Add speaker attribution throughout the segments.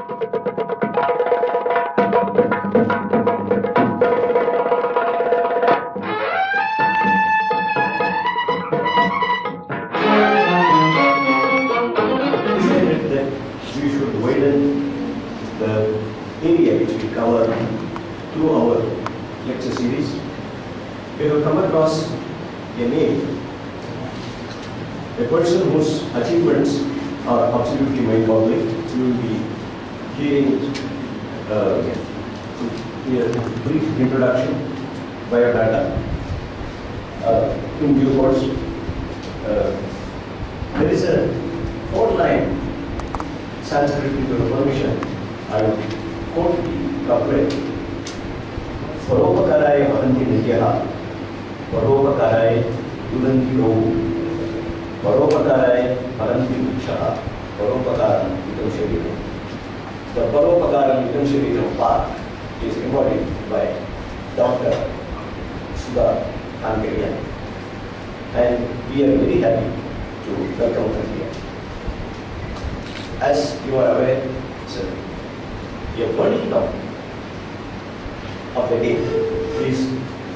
Speaker 1: We should widen the area which we cover through our lecture series. We have come across a name, a person whose achievements are absolutely mind-boggling. You will be hearing a brief introduction, biodata, in due course. There is a 4-line Sanskrit into the permission. I will quote the couplet. Paropakarai vahanti nidyaha, paropakarai udanti rohu, paropakarai vahanti mukshaha, paropakaram idam shariram. The paropakaram idam shariram part is embodied by Dr. Sudha Kankaria, and we are very happy to welcome her here. As you are aware, sir, a burning topic of the day is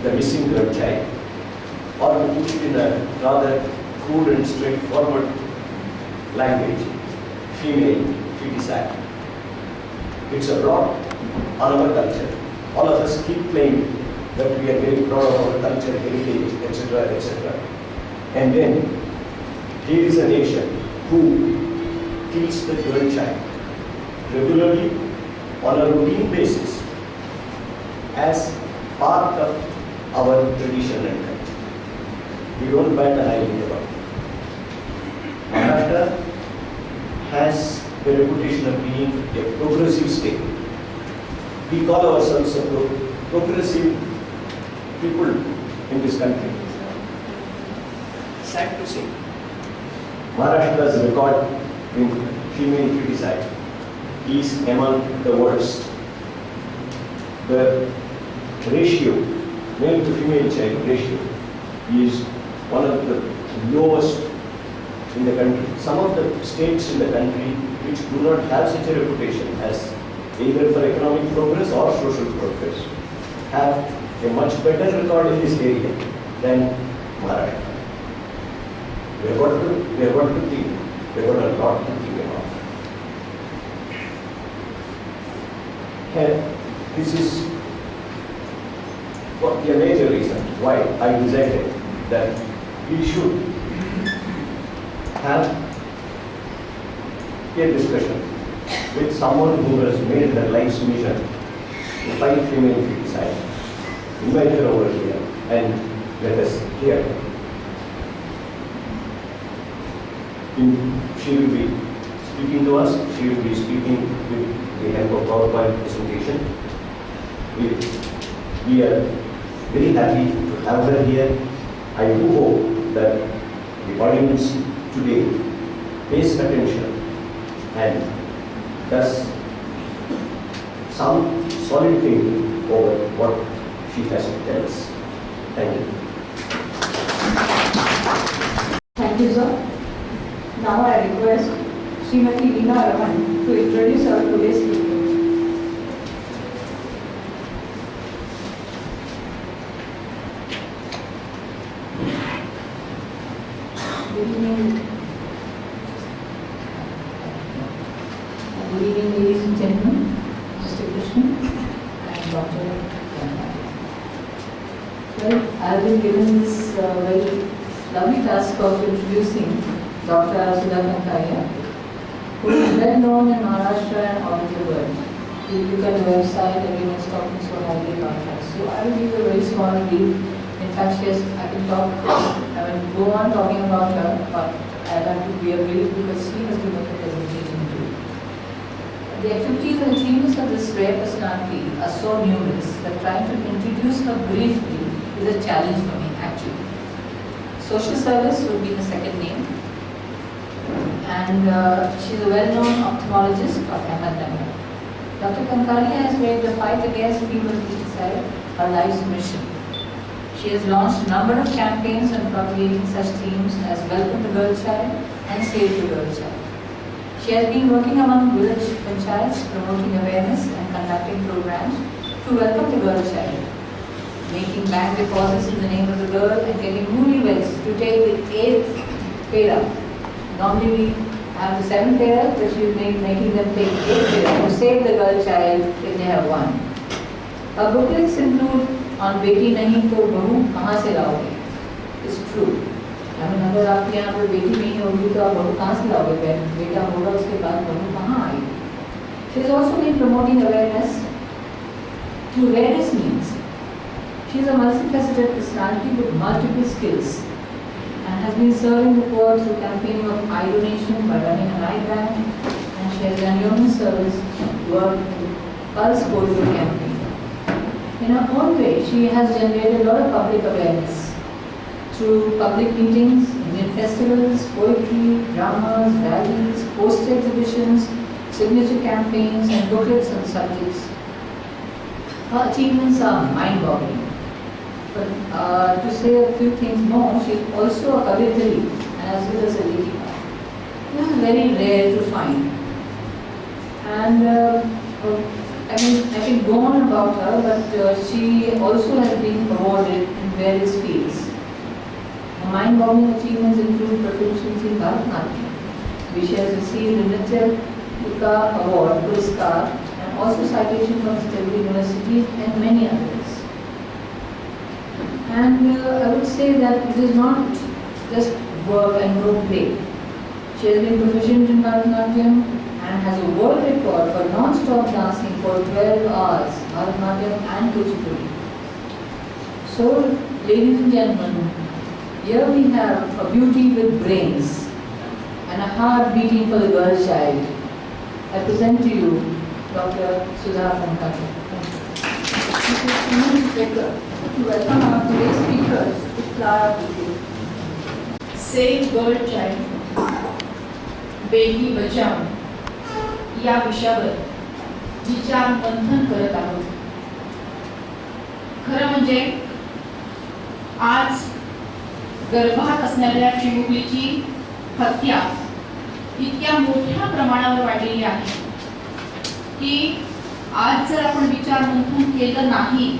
Speaker 1: the missing girl child, or to put it in a rather crude and straightforward language, female feticide. It's a rot on our culture. All of us keep claiming that we are very proud of our culture, heritage, etc., etc. And then here is a nation who kills the girl child regularly on a routine basis as part of our tradition and culture. We don't bat an eye about it. Maharashtra has the reputation of being a progressive state. We call ourselves a progressive people in this country. Sad to say, Maharashtra's record in female feticide is among the worst. The ratio, male to female child ratio, is one of the lowest in the country. Some of the states in the country which do not have such a reputation as either for economic progress or social progress have a much better record in this area than Maharashtra. We have got to think. We have got a lot to think about. And this is a major reason why I decided that we should have a discussion with someone who has made their life's mission to fight female feticide. Invite her over here and let us hear her. She will be speaking to us. She will be speaking with the help of PowerPoint presentation. We are very happy to have her here. I do hope that the audience today pays attention and does some solid thinking over what she has to tell us. Thank you.
Speaker 2: Thank you, sir. Now I request Srimati Leena Raman to introduce our today's speaker. Good evening. Good evening, ladies and gentlemen, Mr. Krishnan and Dr. Kankaria. Well, I've been given this very lovely task of introducing Dr. Sudha Kankaria, who is well known in Maharashtra and all over the world. If you look at the website, everyone is talking so highly about her. So I will give a very small brief. In fact, yes, I can talk, I will go on talking about her, but I'll have to be a brief because she has to make a presentation too. The activities and achievements of this rare personality are so numerous that trying to introduce her briefly is a challenge for me, actually. Social service would be the second name. And she's a well-known ophthalmologist of Ahmednagar. Dr. Kankaria has made the fight against female feticide her life's mission. She has launched a number of campaigns on propagating such themes as Welcome the Girl Child and Save the Girl Child. She has been working among village panchayats, promoting awareness and conducting programs to welcome the girl child, making bank deposits in the name of the girl and getting newlyweds to take the 8th Fera. Normally we have the 7th Fera, but she is making them take 8th Fera to save the girl child if they have one. Her booklets include On Beti Nahi To Bahu Kahan Se Laoge. It's true. I mean, अगर आपके यहाँ पर बेटी नहीं होगी तो आप बहू कहाँ से लाओगे? बेटा होगा उसके बाद बहू कहाँ आएगी? She has also been promoting awareness through various means. She is a multifaceted personality with multiple skills and has been serving the poor through campaigning of eye donation by running an eye bank, and she has done human service work with Pulse Polio campaign. In her own way, she has generated a lot of public awareness through public meetings, Indian festivals, poetry, dramas, rallies, poster exhibitions, signature campaigns, and booklets on subjects. Her achievements are mind-boggling. But to say a few things more, she is also a Kavitri as well as a Lekika. This is very rare to find. And I can go on about her, but she also has been awarded in various fields. Her mind-boggling achievements include proficiency in Bharatanatyam, which she has received the Nritya Yuka Award, Puraskar, and also citation from several universities and many others. And I would say that it is not just work and no play. She has been proficient in Bharatanatyam and has a world record for non-stop dancing for 12 hours, Bharatanatyam and Kuchipudi. So, ladies and gentlemen, here we have a beauty with brains and a heart beating for the girl child. I present to you Dr. Sudha Pankaj.
Speaker 3: To welcome our today's speakers, Clara Bhute. Save Girl Child, Beti Bachao या विषयावर विचार मंथन करत आहोत. खरं म्हणजे आज गर्भात असणाऱ्या चिमुकलीची हत्या इतक्या मोठ्या प्रमाणावर वाढलेली आहे की आज जर आपण विचार मंथन केलं नाही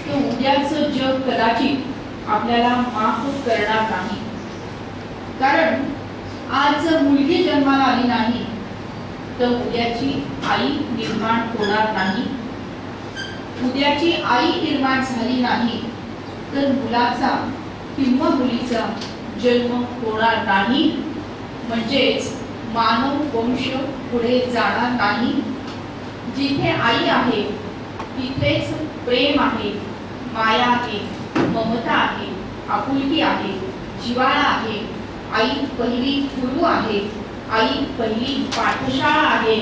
Speaker 3: तर उद्याचं जग कदाचित आपल्याला माफ करणार नाही. कारण आज जर मुलगी जन्माला आली नाही तर उद्याची आई निर्माण होणार नाही. उद्याची आई निर्माण झाली नाही तर मुलाचा किंवा मुलीचा जन्म होणार नाही. म्हणजेच मानव वंश पुढे जाणार नाही. जिथे आई आहे तिथेच प्रेम आहे, माया आहे, ममता आहे, आपुलकी आहे, जिव्हाळा आहे. आई पहिली गुरु आहे, आई पहिली पाठशाळा आहे,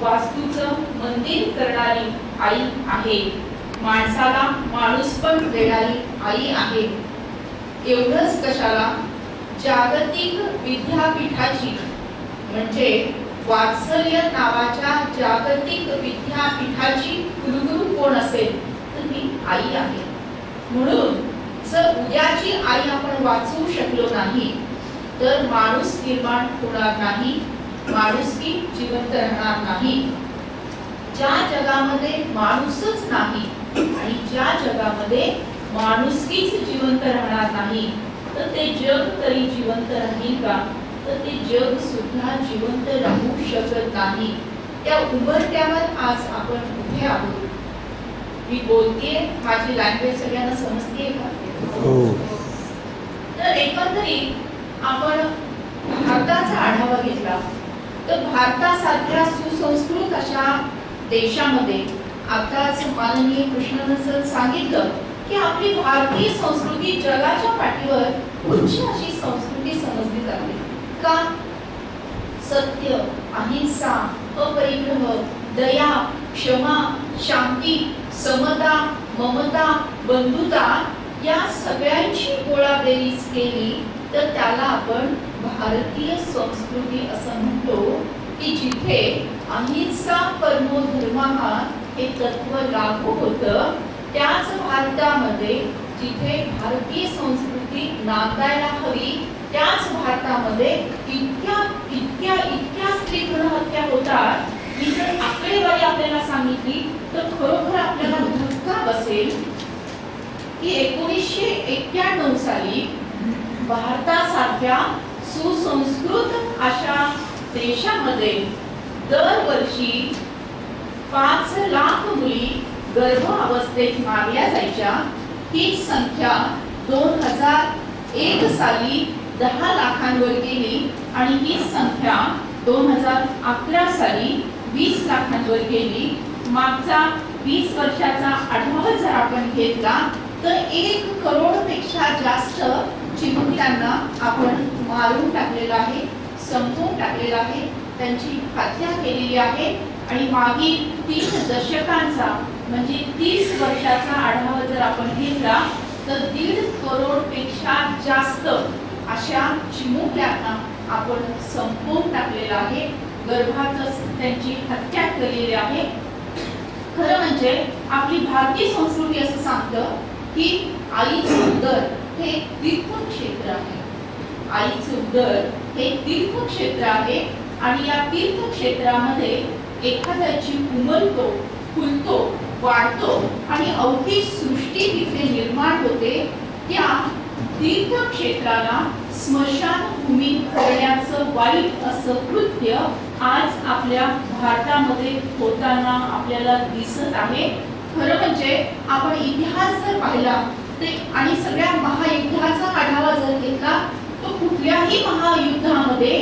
Speaker 3: वास्तूचं मंदिर करणारी आई आहे, माणसाला माणूसपण देणारी आई आहे. एवढंच कशाला, जागतिक विद्यापीठाची म्हणजे वात्सल्य नावाच्या जागतिक विद्यापीठाची कुलगुरू कोण असेल तर ती आई आहे. म्हणून जर उद्याची आई आपण वाचवू शकलो नाही तर माणूस निर्माण होणार नाही, माणुसकी जिवंत राहणार नाही. ज्या जगामध्ये माणूसच नाही आणि ज्या जगामध्ये माणुसकीच जिवंत राहणार नाही तर ते जग तरी जिवंत राहील का? तर ते जग सुद्धा जिवंत राहू शकत नाही. त्या उंबरठ्यावर आज आपण उभे आहोत. मी बोलतेय, माझी लँग्वेज सगळ्यांना समजतेय का? तर एकंदरीत आपण भारताचा आढावा घेतला तर भारतासारख्या सुसंस्कृत अशा देशामध्ये आताच माननीय कृष्णन सांगितलं की आपली भारतीय संस्कृती जगाच्या पाठीवर उच्च अशी संस्कृती समजली जाते. का? सत्य, अहिंसा, अपरिग्रह, दया, क्षमा, शांती, समता, ममता, बंधुता या सगळ्यांची गोळाबेरीज केली तर त्याला आपण भारतीय संस्कृती असं म्हणतो की जिथे अहिंसा परमो धर्मः हे तत्व लागू होतं त्याच भारतामध्ये जिथे भारतीय संस्कृती नांदायला हवी त्याच भारतामध्ये इतक्या इतक्या इतक्या स्त्री भ्रूण हत्या होतात ही जर आकडेवारी आपल्याला सांगितली तर खरोखर आपल्याला धक्का बसेल की 1991 साली भारतासारख्या सुसंस्कृत अशा देशामध्ये दरवर्षी 5 लाख मुली गर्भावस्थेत मारल्या जायच्या. ही संख्या 2001 साली 10 लाखांवर गेली आणि ही संख्या 2011 साली 20 लाखांवर गेली. मागचा 20 वर्षाचा आढावा जर आपण घेतला तर 1 करोडपेक्षा जास्त चिमुकल्यांना आपण मारून टाकलेलं आहे, संपवून टाकलेलं आहे, त्यांची हत्या केलेली आहे. आणि मागील 3 दशकांचा म्हणजे 30 वर्षाचा आढावा जर आपण घेतला तर 1.5 करोडपेक्षा जास्त अशा चिमुकल्यांना आपण संपवून टाकलेलं आहे, गर्भातच त्यांची हत्या केलेली आहे. खरं म्हणजे आपली भारतीय संस्कृती असं सांगतं की आईचं उदर हे तीर्थक्षेत्र आहे. आईचं उदर हे तीर्थक्षेत्र आहे आणि या तीर्थक्षेत्रामध्ये एखाद्याची उमलतो, फुलतो, वाढतो आणि अवघी सृष्टी तिथे निर्माण होते. त्या तीर्थक्षेत्राला स्मशानभूमी करण्याचं वाईट असं कृत्य आज आपल्या भारतामध्ये होताना आपल्याला दिसत आहे. खरं म्हणजे आपण इतिहास जर पाहिला आणि सगळ्या महायुद्धाचा आढावा जर घेतला तर कुठल्याही महायुद्धामध्ये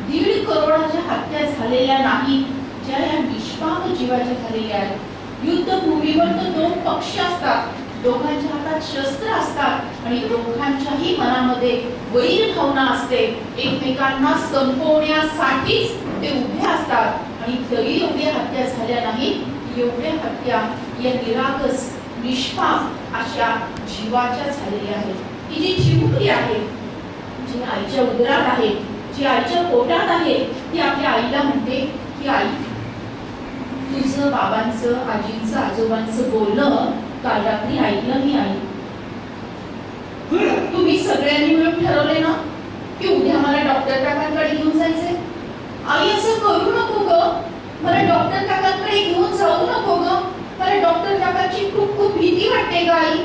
Speaker 3: 1.5 करोडाच्या हत्या झालेल्या नाहीत, ज्या या निष्पाप जीवाच्या झालेल्या आहेत. युद्धभूमीवर तर 2 पक्ष असतात, दोघांच्या हातात शस्त्र असतात आणि दोघांच्याही मनामध्ये वैर भावना असते, एकमेकांना संपवण्यासाठीच ते उभे असतात आणि तरी एवढ्या हत्या झाल्या नाहीत. एवढ्या हत्या या निरागस निष्पाप अशा जीवाच्या झालेल्या आहेत. ही जी चिमुकली आहे, जी आईच्या उदरात आहे, जी आईच्या पोटात आहे, ती आपल्या आईला म्हणते की आई, तुझं बाबांचं, आजींचं, आजोबांचं बोलणं काल रात्री ऐकलं मी आई. तुम्ही सगळ्यांनी मिळून ठरवले ना की उद्या मला डॉक्टर काकांकडे घेऊन जायचंय. आई असं करू नको ग, मला डॉक्टर काकांकडे घेऊन जाऊ नको ग, मला डॉक्टर काकांची खूप खूप भीती वाटते ग आई.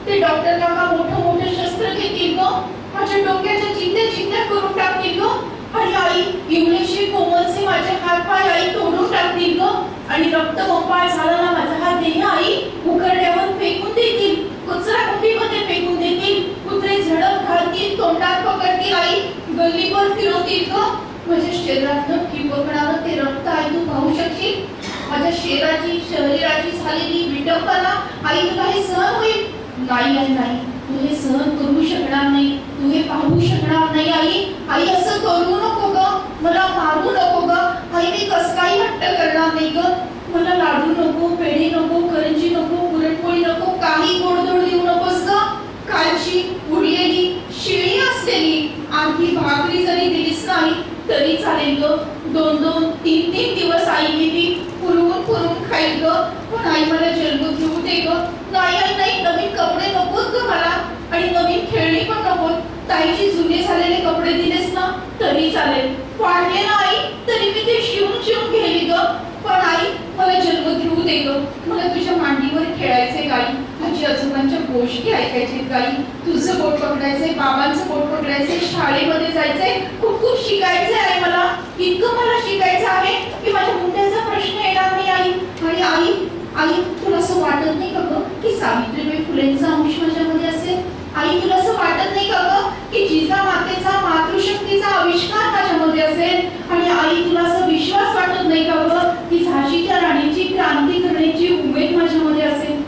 Speaker 3: ते डॉक्टर काका मोठं शस्त्र घेतील ग, माझ्या डोक्याच्या चिंध्या करून टाकतील ग, आणि आई एवढेशे कोमलसे माझे हात पाय आई तोडून टाकतील ग, आणि रक्तबंबाळ झालेला माझा हात देह आई उकरड्यावर फेकून देतील, कचरा कुंडीमध्ये फेकून देतील, कुत्रे झडप घालतील, तोंडात पकडतील आई, गल्लीवर फिरवतील ग. माझ्या शरीरातनं ठिबकणारं ते रक्त आई तू पाहू शकशील. माझ्या शरीराची झालेली विटंबना आई तुला हे सहन होईल? नाही आई नाही, तू हे सहन करू शकणार नाही, तू हे पाहू शकणार नाही आई. आई असं करू नको ग, मला मारू नको ग आई, मी कसं काही हट्ट करणार नाही ग, मला लाडू नको, पेढे नको, करंजी नको, पुरणपोळी नको, काही गोडधोड देऊ नकोस ग. कालची उरलेली शिळी असलेली आणखी भाकरी जरी दिलीस नाही तरी चालेल ग. 2-2, 3-3 दिवस आई मी ती पुरवून खाईल ग, पण आई मला जन्म घेऊ दे ग. नाही आई नाही, नवीन कपडे नकोत ग मला, आणि नवीन खेळणी पण नकोत. ताईची जुने झालेले कपडे दिलेस ना तरी चालेल, वाढले ना आई तरी मी ते शिवून घेली ग, पण आई मला जन्म घेऊ दे ग. मला तुझ्या मांडीवर खेळायचे गाई, आजी आजोबांच्या गोष्टी ऐकायचे गाई, तुझं बोट पकडायचंय, बाबांचं बोट पकडायचंय, शाळेमध्ये जायचंय, खूप शिकायचंय आई मला. इतकं मला शिकायचं आहे की माझ्या मुंड्याचा प्रश्न येणार नाही आई. आणि आई तुला असं वाटत नाही का ग की सावित्रीबाई फुलेंचा अंश माझ्यामध्ये असेल? आई तुला असं वाटत नाही का ग की जिजामातेचा मातृशक्तीचा आविष्कार माझ्यामध्ये असेल? आणि आई तुला असं विश्वास वाटत नाही का ग की झाशीच्या राणीची क्रांती करण्याची उमेद माझ्यामध्ये असेल?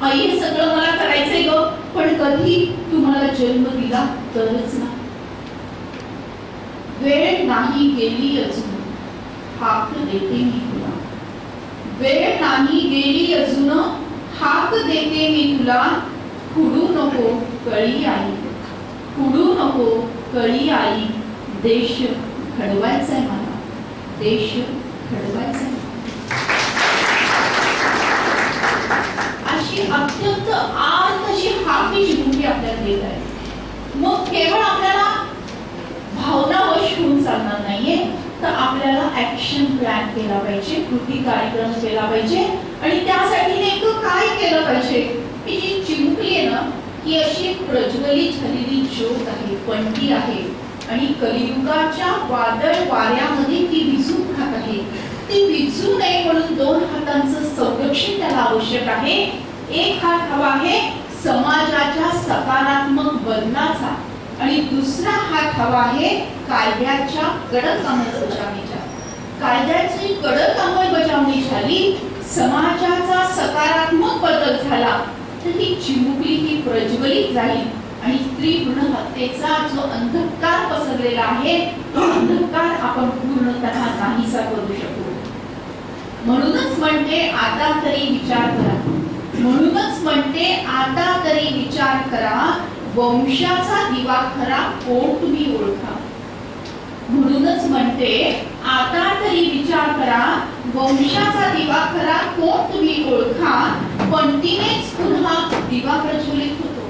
Speaker 3: आई हे सगळं मला करायचंय ग, पण कधी तुम्हाला जन्म दिला तरच ना. वेळ नाही गेली अजून, हाक देते मी तुला. वेळ नाही गेली अजून, हाक देते मी तुला. खुडू नको कळी आई, खुडू नको कळी आई. देश घडवायचाय मला, देश घडवायचाय. अशी अत्यंत आर्त अशी हाक ही चिमुकली आपल्याला देत आहे. मग केवळ आपल्याला चालणार नाहीये. तर आपल्याला ऍक्शन प्लॅन केला पाहिजे, कृती कार्यक्रम केला पाहिजे. आणि त्यासाठी नेमकं काय केलं पाहिजे? ही जी चिमुकली आहे ना, ही अशी प्रज्वलित झालेली ज्योत आहे, पंटी आहे आणि कलियुगाच्या वादळ वाऱ्यामध्ये ती विझून खात आहे. ती विझू नये म्हणून 2 हातांचं संरक्षण त्याला आवश्यक आहे. एक हात हवा आहे समाजाच्या सकारात्मक बदलाचा आणि दुसरा हात हवा आहे कायद्याच्या कडक अंमलबजावणीचा. कायद्याची कडक अंमलबजावणी झाली, समाजाचा सकारात्मक बदल झाला, तर ही चिमुकली ही प्रज्वलित झाली आणि स्त्री भ्रूण हत्येचा जो अंधकार पसरलेला आहे तो अंधकार आपण पूर्णतः नाहीसा करू शकू. म्हणूनच म्हणते आता तरी विचार करा. म्हणूनच म्हणते आता तरी विचार करा, वंशाचा दिवा खरा कोण तुम्ही ओळखा. म्हणूनच म्हणते आता तरी विचार करा, वंशाचा दिवा खरा कोण तुम्ही ओळखा. पंटीनेच पुन्हा दिवा प्रज्वलित होतो.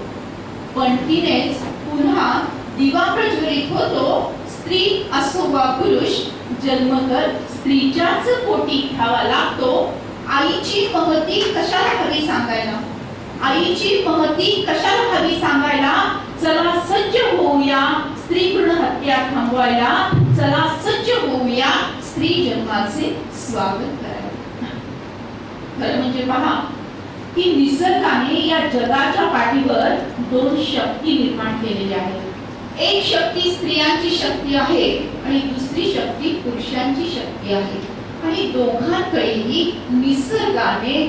Speaker 3: पंटीनेच पुन्हा दिवा प्रज्वलित होतो. स्त्री असो वा पुरुष, जन्म तर स्त्रीच्याच पोटी घ्यावा लागतो. आईची महती कशाला हवी सांगायला, आईची महती कशाला हवी सांगायला. चला सज्ज होऊया स्त्री भ्रूण हत्या थांबवायला. चला सज्ज होऊया स्त्री जन्माचे स्वागत करायला. खरं म्हणजे पहा की निसर्गाने या जगाच्या पाठीवर 2 शक्ती निर्माण केलेल्या आहेत. एक शक्ती स्त्रियांची शक्ती आहे आणि दुसरी शक्ती पुरुषांची शक्ती आहे. आणि दोघांकडेही निसर्गाने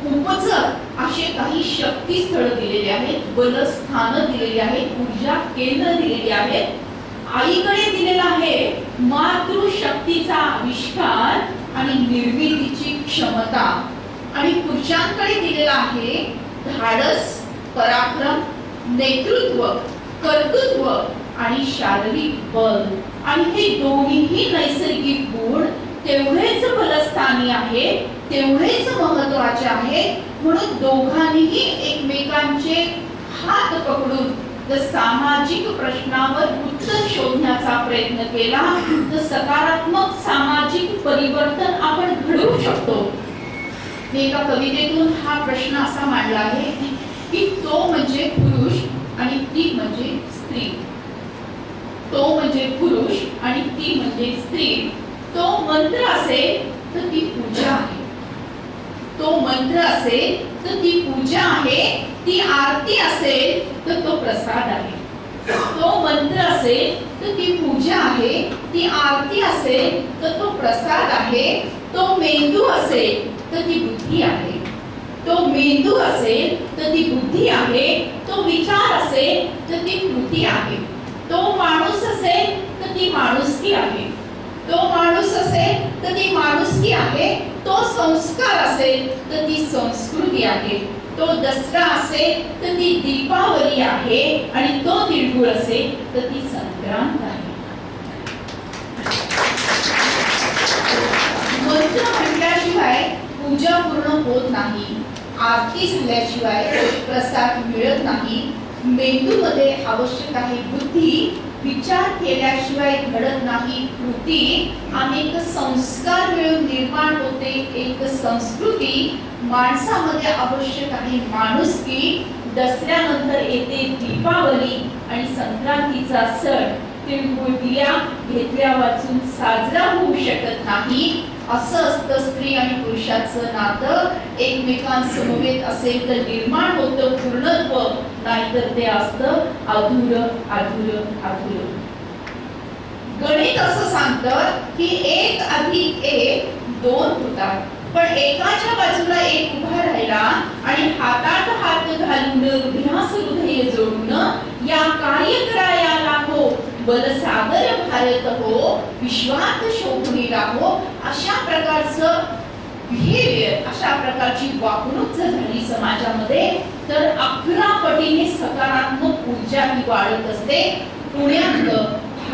Speaker 3: उपजत असे काही शक्तीस्थळ दिलेले आहेत, बलस्थानं दिलेली आहेत, ऊर्जा केंद्र दिलेली आहेत. आईकडे दिलेला आहे मातृशक्तीचा आविष्कार आणि निर्मितीची क्षमता आणि पुरुषांकडे दिलेला आहे धाडस, पराक्रम, नेतृत्व, कर्तृत्व आणि शारीरिक बल. आणि हे दोन्हीही नैसर्गिक गुण तेवढेच बलस्थानी आहे, तेवढेच महत्वाचे आहे. म्हणून दोघांनीही एकमेकांचे हात पकडून जर सामाजिक प्रश्नावर उत्तर शोधण्याचा प्रयत्न केला तर सकारात्मक सामाजिक परिवर्तन आपण घडवू शकतो. मी एका कवितेतून हा प्रश्न असा मांडला आहे की तो म्हणजे पुरुष आणि ती म्हणजे स्त्री. तो म्हणजे पुरुष आणि ती म्हणजे स्त्री. तो मंत्र असेल तर ती पूजा आहे. तो मंत्र असेल तर ती पूजा आहे. ती आरती असेल तर तो प्रसाद आहे. तो मंत्र असेल तर ती पूजा आहे. ती आरती असेल तर तो प्रसाद आहे. तो मेंदू असेल तर ती बुद्धी आहे. तो मेंदू असेल तर ती बुद्धी आहे. तो विचार असेल तर ती कृती आहे. तो माणूस असेल तर ती माणुसकी आहे. तो माणूस असेल तर ती माणुसकी आहे. तो संस्कार असेल तर ती संस्कृती आहे. तो दसरा असेल तर ती दीपावली आहे आणि तो तिळगुळ असेल तर ती संक्रांत आहे. मंत्र म्हटल्याशिवाय पूजा पूर्ण होत नाही. आरती झाल्याशिवाय प्रसाद मिळत नाही. मेंदूमध्ये आवश्यक आहे बुद्धी. विचार केल्याशिवाय घडत नाही कृती. अनेक संस्कार मिळून निर्माण होते एक संस्कृती. माणसामध्ये आवश्यक आहे माणुसकी. दसऱ्यानंतर येते दीपावली आणि संक्रांतीचा सण तिळगुळ दिल्या घेतल्या वाचून साजरा होऊ शकत नाही. असं असतं स्त्री आणि पुरुषाचं नातं. एकमेकांसमवेत असेल तर निर्माण होतं पूर्णत्व, नाहीतर ते असतं अधूर अधूर अधूर. गणित असं सांगतं की 1 + 1 2 होतात. पण एकाच्या बाजूला एक उभा राहिला आणि हातात हात घालून हृदयास हृदय जोडून या कार्य कराया लाखो बलसागर भारत हो विश्वात शोभून राहो. अशा प्रकारचं बिहेवियर, अशा प्रकारची वागणूक जर झाली समाजामध्ये तर 11 पटीने सकारात्मक ऊर्जा ही वाढत असते. पुण्यात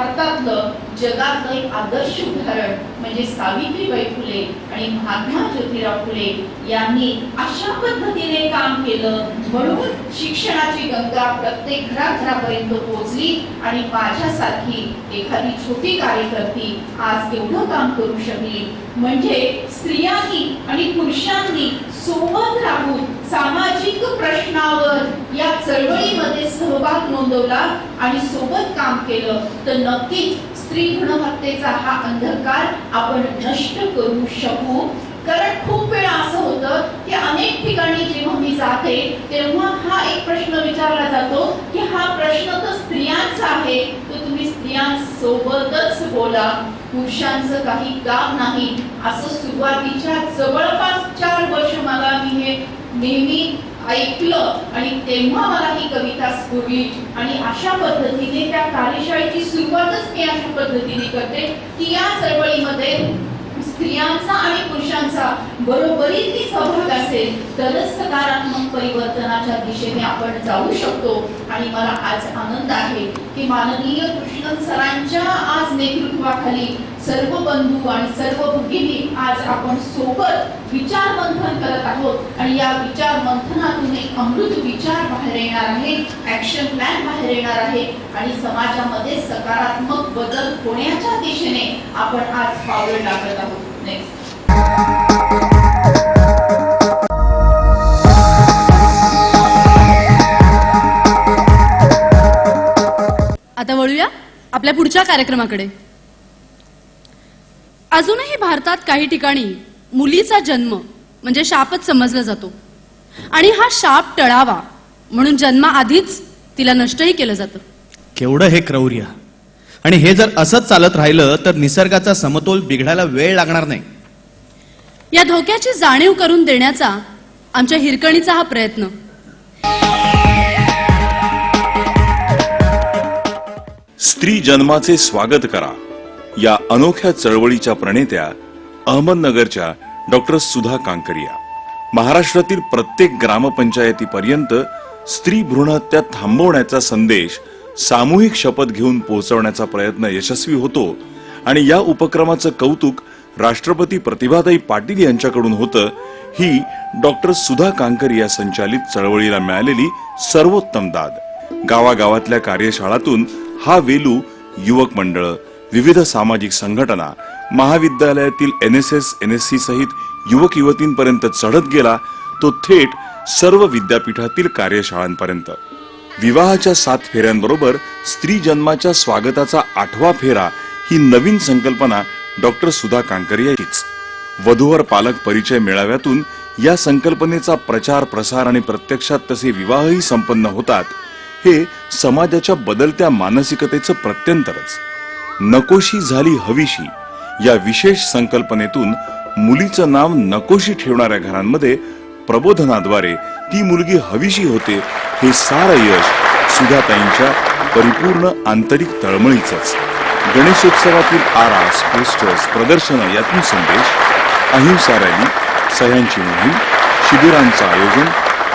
Speaker 3: भारतातलं जगातलं एक आदर्श उदाहरण म्हणजे सावित्रीबाई फुले आणि महात्मा ज्योतिराव फुले यांनी अशा पद्धतीने काम केलं, म्हणून शिक्षणाची गंगा प्रत्येक घराघरापर्यंत पोहोचली आणि माझ्यासारखी एखादी छोटी कार्यकर्ती आज एवढं काम करू शकली. म्हणजे स्त्रियांनी आणि पुरुषांनी सोबत राहून सामाजिक प्रश्नावर या चळवळीमध्ये सहभाग नोंदवला आणि सोबत काम केलं तर नक्कीच स्त्री भ्रूण हत्येचा हा अंधकार आपण नष्ट करू शकू. कारण खूप वेळा असं होतं की अनेक ठिकाणी जेव्हा मी जाते तेव्हा हा एक प्रश्न विचारला जातो की हा प्रश्न तर स्त्रियांचा आहे, तर तुम्ही स्त्रियांसोबतच बोला, पुरुषांचं काही काम नाही. असं सुरुवातीच्या जवळपास 4 वर्ष मला मी हे नेहमी ऐकलं आणि तेव्हा मला ही कविता स्फुरली आणि अशा पद्धतीने त्या कार्यशाळेची सुरुवातच मी अशा पद्धतीने करते की या चळवळीमध्ये स्त्रियांचा आणि पुरुषांचा बरोबरीने सहभाग असेल तरच सकारात्मक परिवर्तनाच्या दिशेने आपण जाऊ शकतो. आणि मला आज आनंद आहे की माननीय कृष्णन सरांच्या आज नेतृत्वाखाली सर्व बंधू आणि सर्व भगिनी आज आपण सोबत विचार मंथन करत आहोत आणि या विचार मंथनातून एक अमृत विचार बाहेर येणार आहे, ऍक्शन प्लॅन बाहेर येणार आहे आणि समाजामध्ये सकारात्मक बदल होण्याच्या दिशेने आपण आज पावलं टाकत आहोत. नेक्स्ट.
Speaker 4: आता वळूया आपल्या पुढच्या कार्यक्रमाकडे. अजूनही भारतात काही ठिकाणी मुलीचा जन्म म्हणजे शापच समजला जातो आणि हा शाप टळावा म्हणून जन्माआधीच तिला नष्टही केलं जातं.
Speaker 5: केवढं हे क्रौर्य! आणि हे जर असंच चालत राहिलं तर निसर्गाचा समतोल बिघडायला वेळ लागणार नाही.
Speaker 4: या धोक्याची जाणीव करून देण्याचा आमच्या हिरकणीचा हा प्रयत्न.
Speaker 6: स्त्री जन्माचे स्वागत करा या अनोख्या चळवळीच्या प्रणेत्या अहमदनगरच्या डॉक्टर सुधा कांकरिया. महाराष्ट्रातील प्रत्येक ग्रामपंचायतीपर्यंत स्त्री भ्रूणहत्या थांबवण्याचा संदेश सामूहिक शपथ घेऊन पोहोचवण्याचा प्रयत्न यशस्वी होतो आणि या उपक्रमाचं कौतुक राष्ट्रपती प्रतिभाताई पाटील यांच्याकडून होतं. ही डॉक्टर सुधा कांकरिया संचालित चळवळीला मिळालेली सर्वोत्तम दाद. गावागावातल्या कार्यशाळातून हा वेलू युवक मंडळ, विविध सामाजिक संघटना, महाविद्यालयातील NSS, NSC सहित युवक युवतींपर्यंत चढत गेला. तो थेट सर्व विद्यापीठातील कार्यशाळांपर्यंत. विवाहाच्या 7 फेऱ्यांबरोबर स्त्री जन्माच्या स्वागताचा 8वा फेरा ही नवीन संकल्पना डॉक्टर सुधा कांकरियाचीच. वधूवर पालक परिचय मेळाव्यातून या संकल्पनेचा प्रचार प्रसार आणि प्रत्यक्षात तसे विवाहही संपन्न होतात. हे समाजाच्या बदलत्या मानसिकतेचं प्रत्यंतरच. नकोशी झाली हवीशी या विशेष संकल्पनेतून मुलीचं नाव नकोशी ठेवणाऱ्या घरांमध्ये प्रबोधनाद्वारे ती मुलगी हवीशी होते. हे सारं यश सुधाताईंच्या परिपूर्ण आंतरिक तळमळीचंच. गणेशोत्सवातील आरास, पोस्टर्स, प्रदर्शनं यातून संदेश, अहिंसा रॅली, सह्यांची मोहीम, शिबिरांचं आयोजन,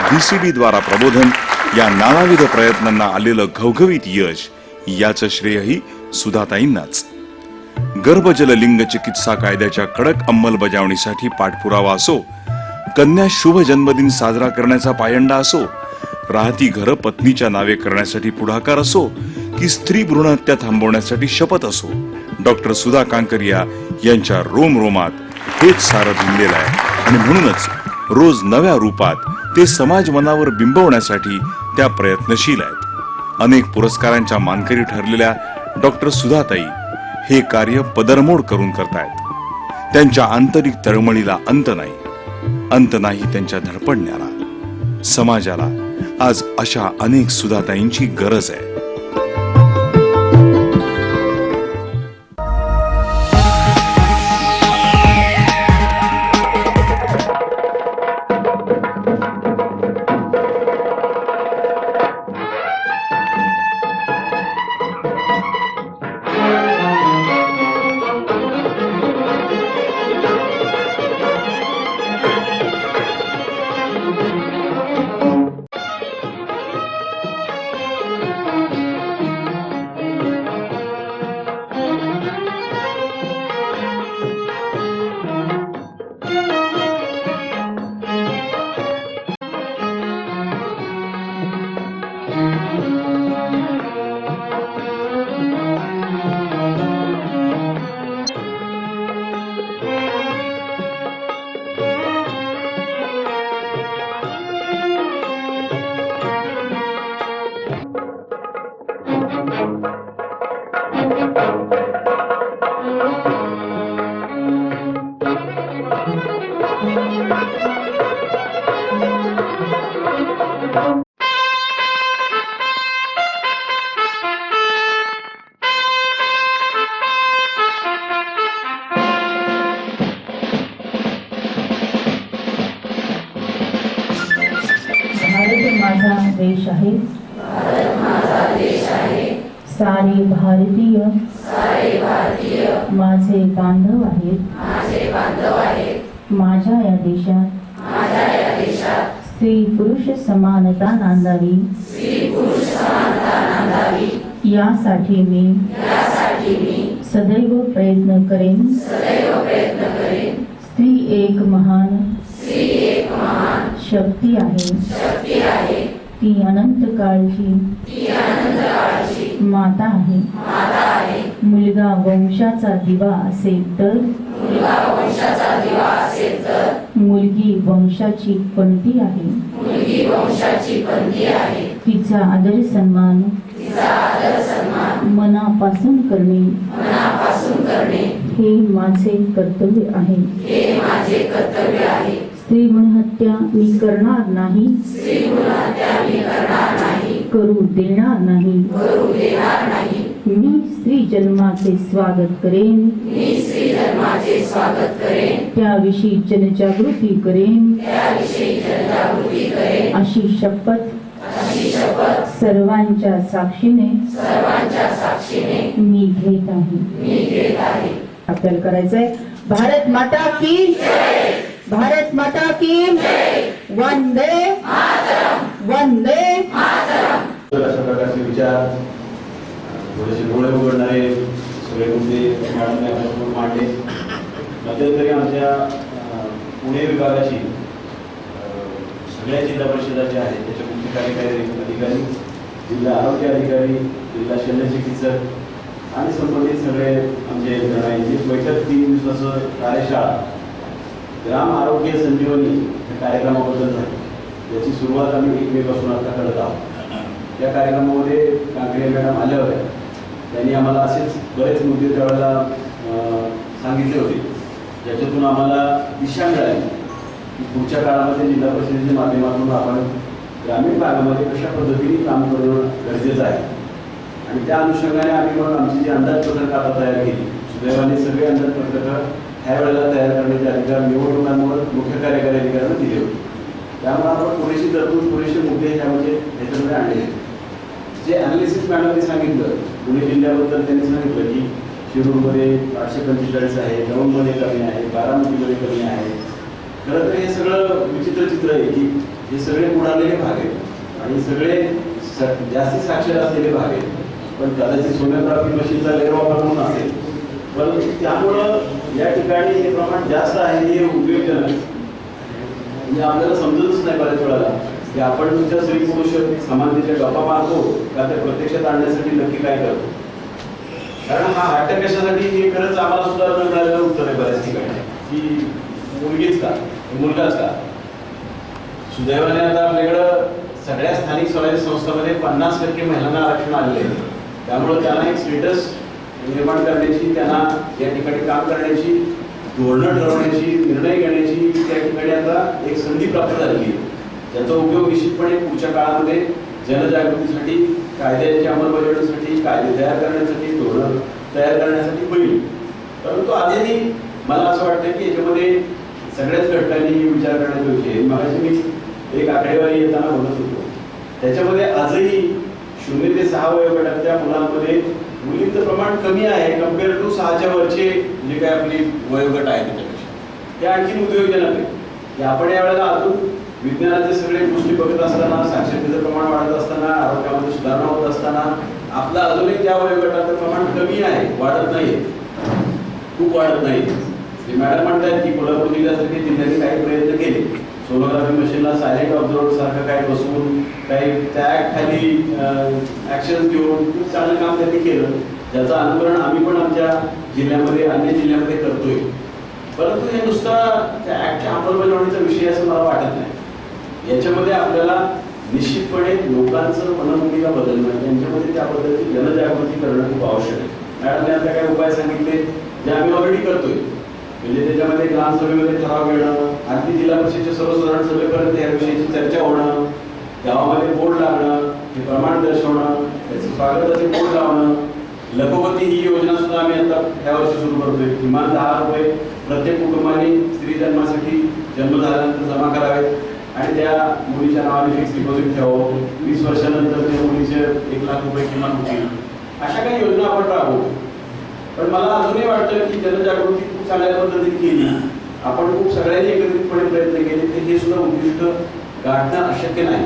Speaker 6: VCD द्वारा प्रबोधन या नानाविध प्रयत्नांना आलेलं घवघवीत यश याचं श्रेयही सुधाताईंनाच. गर्भजल लिंग चिकित्सा कायद्याच्या कडक अंमलबजावणीसाठी पाठपुरावा असो, कन्या शुभ जन्मदिन साजरा करण्याचा पायंडा असो, राहती घरं पत्नीच्या नावे करण्यासाठी पुढाकार असो की स्त्री भ्रूणहत्या थांबवण्यासाठी शपथ असो, डॉक्टर सुधा कांकरिया यांच्या रोमरोमात हेच सारं भिनलेलं आहे आणि म्हणूनच रोज नव्या रूपात ते समाज मनावर बिंबवण्यासाठी त्या प्रयत्नशील आहेत. अनेक पुरस्कारांच्या मानकरी ठरलेल्या डॉक्टर सुधाताई हे कार्य पदरमोड करून करतायत. त्यांच्या आंतरिक तळमळीला अंत नाही त्यांच्या धडपडण्याला. समाजाला आज अशा अनेक सुधाताईंची गरज आहे.
Speaker 2: भारत माझा देश आहे. सारे भारतीय माझे बांधव आहेत. माझ्या या देशात स्त्री पुरुष समानता नांदावी यासाठी मी सदैव प्रयत्न करेन. स्त्री एक महान शक्ती आहे. ती अनंत काळची माता आहे. मुलगा वंशाचा दिवा असेल तर मुलगी वंशाची पणती आहे. तिचा आदर सन्मान मनापासून करणे हे माझे कर्तव्य आहे. स्त्री भ्रूण हत्या मी करणार नाही. करू देणार नाही. मी स्त्री जन्माचे स्वागत करेन. त्याविषयी जनजागृती करेन. अशी शपथ सर्वांच्या साक्षीने मी घेत आहे. आपल्याला करायचंय भारत माता की भारत माता की वंदे वंदे.
Speaker 7: अशा प्रकारचे विचार थोडेसे डोळे उघडणारे सगळे मुद्दे मॅडमने आपल्यासमोर मांडले. मध्यंतरी आमच्या पुणे विभागाची सगळ्या जिल्हा परिषदा ज्या आहेत त्याच्या मुख्य कार्यकारी अधिकारी, जिल्हा आरोग्य अधिकारी, जिल्हा शल्य चिकित्सक आणि संबंधित सगळे आमचे यंत्रणांची बैठक 3 दिवसाचं कार्यशाळा ग्राम आरोग्य संजीवनी या कार्यक्रमाबद्दल झाली. याची सुरुवात आम्ही 1 मे पासून आता करत आहोत. या कार्यक्रमामध्ये कांकरे मॅडम आल्या होत्या. त्यांनी आम्हाला असेच बरेच मुद्दे त्यावेळेला सांगितले होते, ज्याच्यातून आम्हाला दिशा मिळाली की पुढच्या काळामध्ये जिल्हा परिषदेच्या माध्यमातून आपण ग्रामीण भागामध्ये कशा पद्धतीने काम करणं गरजेचं आहे. आणि त्या अनुषंगाने आम्ही मग आमची जी अंदाजपत्रक आता तयार केली. सुदैवाने सगळे अंदाजपत्रकं ह्या वेळेला तयार करण्याचे अधिकार निवडणुकांवर मुख्य कार्यकारी अधिकाऱ्यांना दिले होते. त्यामुळे आपण पुरेशी तरतूद, पुरेसे मुद्दे ह्याच्यामध्ये आणले. जे अनालिसिस मॅडमने सांगितलं पुणे जिल्ह्याबद्दल, त्यांनी सांगितलं की शिरूरमध्ये 845 आहे, दौंडमध्ये कमी आहे, बारामतीमध्ये कमी आहे. खरं तर हे सगळं विचित्र चित्र आहे की हे सगळे बुडालेले भाग आहेत आणि सगळे जास्ती साक्षर असलेले भाग आहेत. पण कदाचित सोनोग्राफी मशीनचा गैरवापर म्हणून असेल. परंतु त्यामुळं या ठिकाणी हे प्रमाण जास्त आहे हे उद्योगजनक म्हणजे आपल्याला समजतच नाही बऱ्याच वेळेला की आपण तुमच्या स्त्री पुरुष समानतेच्या गप्पा मारतो का ते प्रत्यक्षात आणण्यासाठी नक्की काय करतो. कारण हा हट्ट कशासाठी हे खरंच आम्हाला सुद्धा न मिळालेलं उत्तर आहे बऱ्याच ठिकाणी की मुलगीच का मुलगाच का. सुदैवाने आता आपल्याकडं सगळ्या स्थानिक स्वराज्य संस्थांमध्ये 50% महिलांना आरक्षण आलेले आहे. त्यामुळे त्यांना एक स्टेटस निर्माण करण्याची, त्यांना या ठिकाणी काम करण्याची, धोरणं ठरवण्याची, निर्णय घेण्याची त्या ठिकाणी आता एक संधी प्राप्त झाली आहे. त्याचा उपयोग निश्चितपणे पुढच्या काळामध्ये जनजागृतीसाठी, कायद्याच्या अंमलबजावणीसाठी, कायदे तयार करण्यासाठी, धोरण तयार करण्यासाठी होईल. परंतु आजही मला असं वाटतं की याच्यामध्ये सगळ्याच घटकांनी विचार करण्याचा विषय आहे. मगाशी मी एक आकडेवारी येताना बोलत होतो, त्याच्यामध्ये आजही 0 ते 6 वयोगटातल्या मुलांमध्ये मुलींचं प्रमाण कमी आहे कम्पेअर टू 6च्या वरचे जे काय आपली वयोगट आहे त्याच्यापेक्षा. ते आणखी उद्योगजनक आहे की आपण यावेळेला अजून विज्ञानाचे सगळे गोष्टी बघत असताना, साक्षरतेचं प्रमाण वाढत असताना, आरोग्यामध्ये सुधारणा होत असताना आपलं अजूनही त्या वयोगटाचं प्रमाण कमी आहे, वाढत नाही, खूप वाढत नाही. मॅडम म्हणतात की कोल्हापूर जिल्ह्यासारखे जिल्ह्याने काही प्रयत्न केले. सोनोग्राफी मशीनला सायलेंट ऑब्झर्वर सारखं काही बसवून काही त्या खाली ऍक्शन घेऊन खूप चांगलं काम त्यांनी केलं, ज्याचं अनुकरण आम्ही पण आमच्या जिल्ह्यामध्ये, अन्य जिल्ह्यामध्ये करतोय. परंतु हे नुसता त्या ऍक्टच्या अंमलबजावणीचा विषय असं मला वाटत नाही. याच्यामध्ये आपल्याला निश्चितपणे लोकांचं मनोभूमिका बदलणं, त्यांच्यामध्ये त्याबद्दलची जनजागृती करणं खूप आवश्यक आहे. मॅडमने आता काही उपाय सांगितले जे आम्ही ऑलरेडी करतोय. म्हणजे त्याच्यामध्ये ग्रामसभेमध्ये ठराव घेणं, अगदी जिल्हा परिषदेच्या सर्वसाधारण सभेपर्यंत या विषयाची चर्चा होणं, गावामध्ये बोर्ड लागणं, हे प्रमाण दर्शवणं, त्याचं स्वागताचे बोर्ड लावणं. लखपती ही योजना सुद्धा आम्ही आता ह्या वर्षी सुरू करतोय. किमान 10 रुपये प्रत्येक कुटुंबाने स्त्री जन्मासाठी जन्म झाल्यानंतर जमा करावेत आणि त्या मुलीच्या नावाने फिक्स डिपॉझिट ठेवावं. 20 वर्षानंतर त्या मुलीचे 1 लाख रुपये किमान होतील. अशा काही योजना आपण राबवू. पण मला अजूनही वाटतं की जनजागृती खूप चांगल्या पद्धतीने केली, आपण खूप सगळ्यांनी एकत्रितपणे प्रयत्न केले, तर हे सुद्धा उद्दिष्ट गाठणं अशक्य नाही.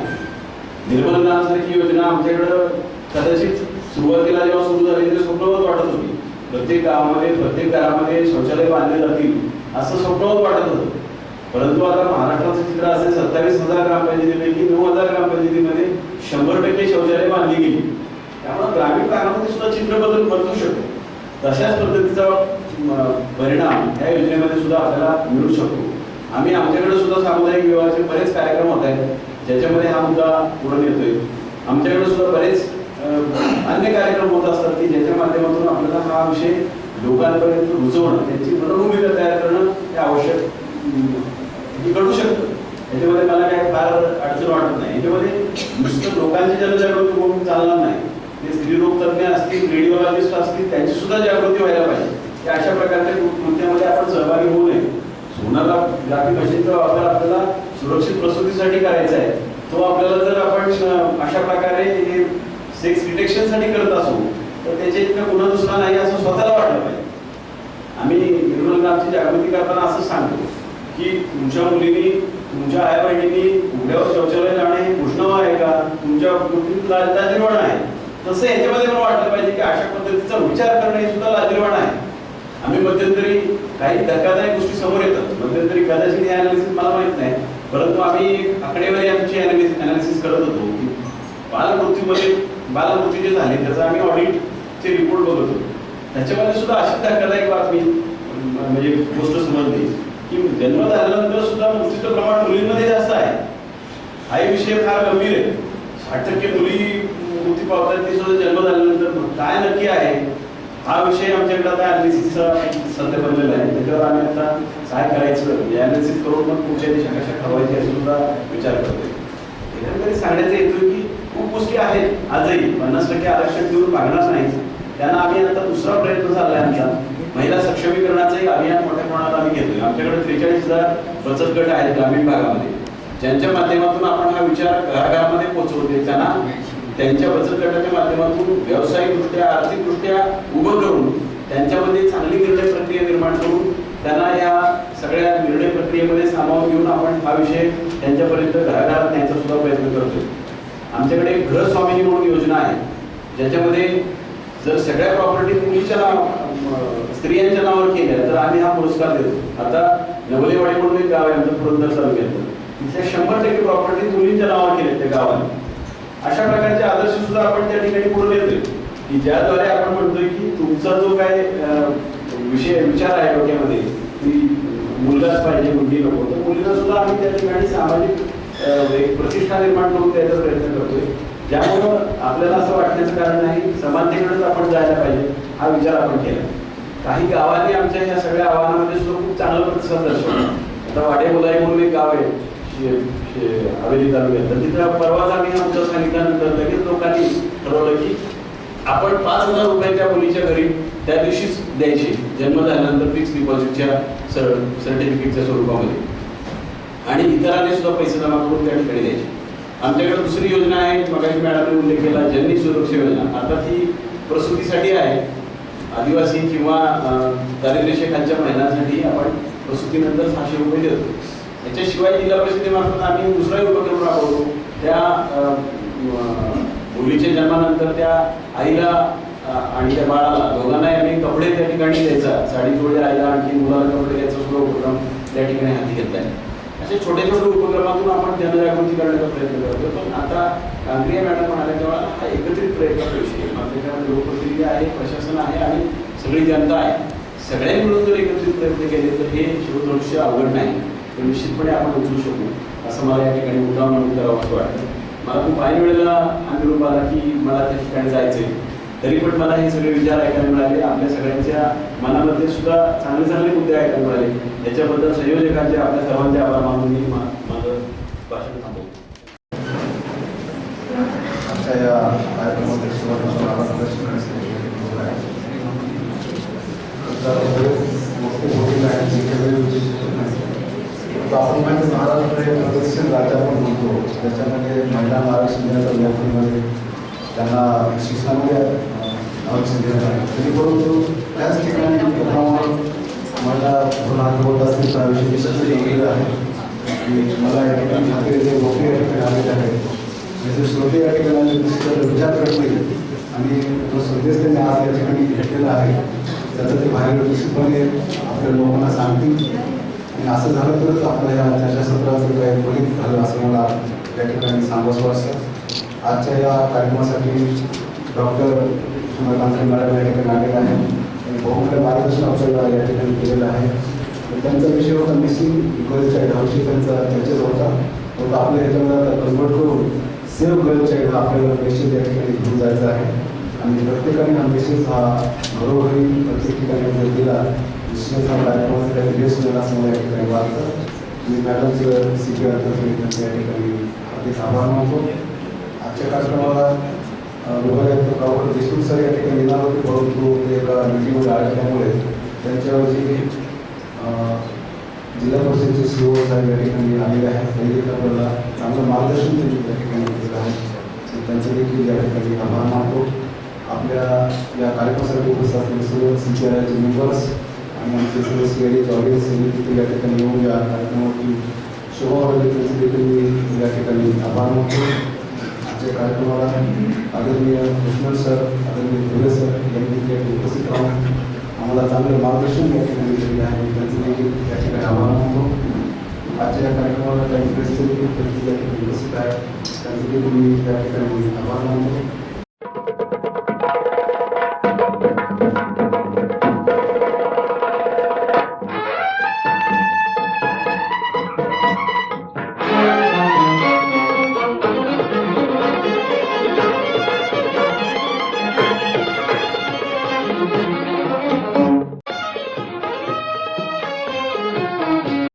Speaker 7: निर्मल ग्रामसारखी योजना आमच्याकडं कदाचित सुरुवातीला जेव्हा सुरू झाली ते स्वप्नवत वाटत होती. प्रत्येक गावामध्ये प्रत्येक घरामध्ये शौचालय बांधले जातील असं स्वप्नवत वाटत होतं. परंतु आता महाराष्ट्राचं चित्र असे 27,000 ग्रामपंचायतीपैकी 9,000 ग्रामपंचायतीमध्ये 100% शौचालय बांधली गेली. त्यामुळे ग्रामीण भागामध्ये सुद्धा चित्र बदलू शकतो. तशाच पद्धतीचा परिणाम या योजनेमध्ये सुद्धा आपल्याला मिळू शकतो. आम्ही आमच्याकडे सुद्धा सामुदायिक विवाहाचे बरेच कार्यक्रम होत आहेत ज्याच्यामध्ये हा मुद्दा पुढे येतोय. आमच्याकडे सुद्धा बरेच अन्य कार्यक्रम होत असतात की ज्याच्या माध्यमातून आपल्याला हा विषय लोकांपर्यंत रुजवणं, त्यांची मनोभूमिका तयार करणं हे आवश्यक घडू शकतं. याच्यामध्ये मला काही फार अडचण वाटत नाही. याच्यामध्ये नुसतं लोकांची जनजागृती होऊन चालणार नाही. ते स्त्रीरोग तज्ञ असतील, रेडिओलॉजिस्ट असतील, त्यांची सुद्धा जागृती व्हायला पाहिजे की अशा प्रकारच्या कृत्यामध्ये आपण सहभागी होऊ नये. सोनोग्राफी मशीनचा वापर आपल्याला सुरक्षित प्रसूतीसाठी करायचा आहे. तो आपल्याला जर आपण अशा प्रकारे हे सेक्स डिटेक्शनसाठी करत असू तर त्याच्या इतका गुन्हा दुसरा नाही असं स्वतःला वाटलं पाहिजे. आम्ही निर्मल ग्रामची जागृती करताना असं सांगतो की तुमच्या मुलींनी, तुमच्या आई बहिणींनी उघड्यावर शौचालय जाणे हे घोषणा आहे का, तुमच्या कुटुंबात लाजीरवाण आहे. तसं याच्यामध्ये मला वाटलं पाहिजे की अशा पद्धतीचा विचार करणे हे सुद्धा लाजीरवाण आहे. आम्ही मध्यंतरी काही धक्कादायक गोष्टी समोर येतात. मध्यंतरी कदाचित हे अनालिसिस मला माहित नाही, परंतु आम्ही आकडेवारी आमची अनालिसिस करत होतो की बालमृत्यू जे झाले त्याचा आम्ही ऑडिटचे रिपोर्ट बघत होतो. त्याच्यामध्ये सुद्धा अशी धक्कादायक बातमी म्हणजे गोष्ट समजली की जन्म झाल्यानंतर सुद्धा मृत्यूचं प्रमाण मुलींमध्ये जास्त आहे. हा विषय फार गंभीर आहे. 60% मुली मृत्यू पावतात ते सुद्धा जन्म झाल्यानंतर. काय नक्की आहे हा विषय आमच्याकडे आता अनालिसिसचा सध्या बनलेला आहे. त्याच्यावर आम्ही आता काय करायचं हे अनालिसिस करून मग पुढच्या दिशा कशा ठरवायची याचा सुद्धा विचार करतोय. एकंदरीत सांगण्याचं येतोय की खूप गोष्टी आहेत आजही 50% आरक्षण देऊन भागणार नाही. त्यांना आम्ही आता दुसरा प्रयत्न चाललाय आमचा महिला सक्षमीकरणाचं एक अभियान मोठ्या प्रमाणात आम्ही घेतोय. आमच्याकडे 43,000 बचत गट आहेत ग्रामीण भागामध्ये, ज्यांच्या माध्यमातून आपण हा विचार घराघरामध्ये पोहोचवतो. त्यांना त्यांच्या बचत गटाच्या माध्यमातून व्यावसायिकदृष्ट्या, आर्थिकदृष्ट्या उभं करून त्यांच्यामध्ये चांगली निर्णय प्रक्रिया निर्माण करून त्यांना या सगळ्या निर्णय प्रक्रियेमध्ये सामावून घेऊन आपण हा विषय त्यांच्यापर्यंत घराघरात न्यायचा सुद्धा प्रयत्न करतोय. आमच्याकडे एक गृहस्वामिनी म्हणून योजना आहे ज्याच्यामध्ये जर सगळ्या प्रॉपर्टी मुलीच्या स्त्रियांच्या नावावर केल्या तर आम्ही हा पुरस्कार देतो. आता नवलेवाडी म्हणून एक गाव आहे आमचं पुरंदर तालुक्यात, तिथल्या 100% प्रॉपर्टी मुलींच्या नावावर केल्या त्या गावाने. अशा प्रकारचे आदर्श सुद्धा आपण त्या ठिकाणी पुढे येतोय की ज्याद्वारे आपण म्हणतोय की तुमचा जो काय विचार आहे डोक्यामध्ये की मुलगाच पाहिजे मुलगी नको, तर मुलीला सुद्धा आम्ही त्या ठिकाणी सामाजिक एक प्रतिष्ठा निर्माण करून द्यायचा प्रयत्न करतोय. ज्यामुळं आपल्याला असं वाटण्याचं कारण नाही समानतेकडेच आपण जायला पाहिजे हा विचार आपण केला. काही गावांनी आमच्या या सगळ्या आव्हानामध्ये सुद्धा खूप चांगला प्रतिसाद दर्शवला. आता वाडेमुलाई म्हणून एक गाव आहे हवेली तालुक्यात, तर तिथं परवाच आम्ही आमचं सांगितल्यानंतर लगेच लोकांनी ठरवलं की आपण 5,000 रुपये त्या मुलीच्या घरी त्या दिवशीच द्यायचे जन्म झाल्यानंतर फिक्स डिपॉझिटच्या सर्टिफिकेटच्या स्वरूपामध्ये आणि इतरांनी सुद्धा पैसे जमा करून त्या ठिकाणी द्यायचे. आमच्याकडे दुसरी योजना आहे, मगाशी मॅडमने उल्लेख केला, जननी सुरक्षा योजना. आता ती प्रसूतीसाठी आहे. आदिवासी किंवा दारिद्र्यरेषेखालच्या महिलांसाठी आपण प्रसूतीनंतर 600 रुपये देतो. याच्याशिवाय जिल्हा परिषदेमार्फत आम्ही दुसराही उपक्रम राबवतो. त्या मुलीच्या जन्मानंतर त्या आईला आणि त्या बाळाला दोघांनाही आम्ही कपडे त्या ठिकाणी द्यायचा, साडी चोळी आईला आणखी मुलाला कपडे द्यायचा सुद्धा उपक्रम त्या ठिकाणी हाती घेतला आहे. असे छोटे छोटे उपक्रमातून आपण जनजागृती करण्याचा प्रयत्न करतो. पण आता कांक्रिया मॅडम म्हणाले तेव्हा हा एकत्रित प्रयत्नाचा विषय आहे. त्याच्यामध्ये लोकप्रतिनिधी आहे, प्रशासन आहे आणि सगळी जनता आहे. सगळ्यांनी मिळून जर एकत्रित प्रयत्न केले तर हे शिवधनुष्य अवघड नाही, तर निश्चितपणे आपण उचलू शकू असं मला या ठिकाणी मुद्दाम नमूद करावं असं वाटतं. मला खूप ऐन वेळेला अनुभव आला की मला त्या ठिकाणी जायचंय, तरी पण मला हे सगळे विचार ऐकायला मिळाले. आपल्या सगळ्यांच्या मनामध्ये सुद्धा चांगले चांगले मुद्दे ऐकायला मिळाले. याच्याबद्दल संयोजकांचे आपल्या सर्वांचे आभार मानून मी माझं भाषण थांबवतो.
Speaker 8: आमच्या या कार्यक्रमामध्ये सुरुवातीला मार्गदर्शन करण्यासाठी आपण म्हणजे महाराष्ट्र हे प्रगतशील राज्य आपण म्हणतो. त्याच्यामध्ये महिला आरक्षण देण्याच्या नोकरीमध्ये त्यांना शिक्षणामध्ये आरक्षण देण्यात आहे. तरी परंतु त्याच ठिकाणी महिला भ्रूण होत असतील त्याविषयी विशेष वेगळं आहे की मला या ठिकाणी खात्री जे नोकरी या ठिकाणी आलेले आहेत त्याचे श्रोते या ठिकाणी विचार करत नाही आणि जो संदेश त्यांनी आज या ठिकाणी घेतलेला आहे त्याचं ते बाहेर निश्चितपणे आपल्या लोकांना सांगतील. आणि असं झालं तरच आपल्या या चर्चासत्राचं काही फलित झालं असं मला या ठिकाणी सांगावंसं वाटतं. आजच्या या कार्यक्रमासाठी डॉक्टर सुधा कांकरे मॅडम या ठिकाणी आलेले आहे आणि बहुमूल्य मार्गदर्शन आपल्याला या ठिकाणी केलेलं आहे. त्यांचा विषय होता मिसिंग गर्ल चाइल्ड हा विषय त्यांचा चर्चेत होता. तो आपल्या ह्याच्यामध्ये कन्वर्ट करून सेव्ह गर्ल चाइल्ड हा आपल्याला मेसेज या ठिकाणी घेऊन जायचा आहे आणि प्रत्येकाने हा मेसेज हा घरोघरी प्रत्येक ठिकाणी जर दिला निश्चितच हा कार्यक्रमाचा काही यश मिळाला असं मला या ठिकाणी वाटतं. मी मॅडमचं CPR त्यांच्या या ठिकाणी हार्दिक आभार मानतो. आजच्या कार्यक्रमाला डॉक्टर देशमुख सर या ठिकाणी येणार होते परंतु ते एका मीटिंगमध्ये अडकल्यामुळे त्यांच्याऐवजी जिल्हा परिषदेचे CEO साहेब या ठिकाणी आलेले आहेत. त्यांनी देखील आपल्याला चांगलं मार्गदर्शन त्यांनी त्या ठिकाणी केलं आहे. त्यांचं देखील या ठिकाणी आभार मानतो. आपल्या या कार्यक्रमासाठी उपस्थित असलेले सर्व CPRचे मेंबर्स आणि आमचे सर्व CIDचे ऑडियन्स देखील या ठिकाणी येऊन या कार्यक्रमाची शोभा वाढवली त्यांचे देखील मी या ठिकाणी आभार मानतो. आजच्या कार्यक्रमाला आदरणीय कृष्णन सर आदरणीय धुळे सर यांनी देखील उपस्थित राहून आम्हाला चांगलं मार्गदर्शन या ठिकाणी दिलेले आहे. त्यांचं देखील या ठिकाणी आभार मानतो. आजच्या या कार्यक्रमाला काही प्रेसचे देखील त्या ठिकाणी उपस्थित आहे त्यांचं देखील मी त्या ठिकाणी आभार मानतो.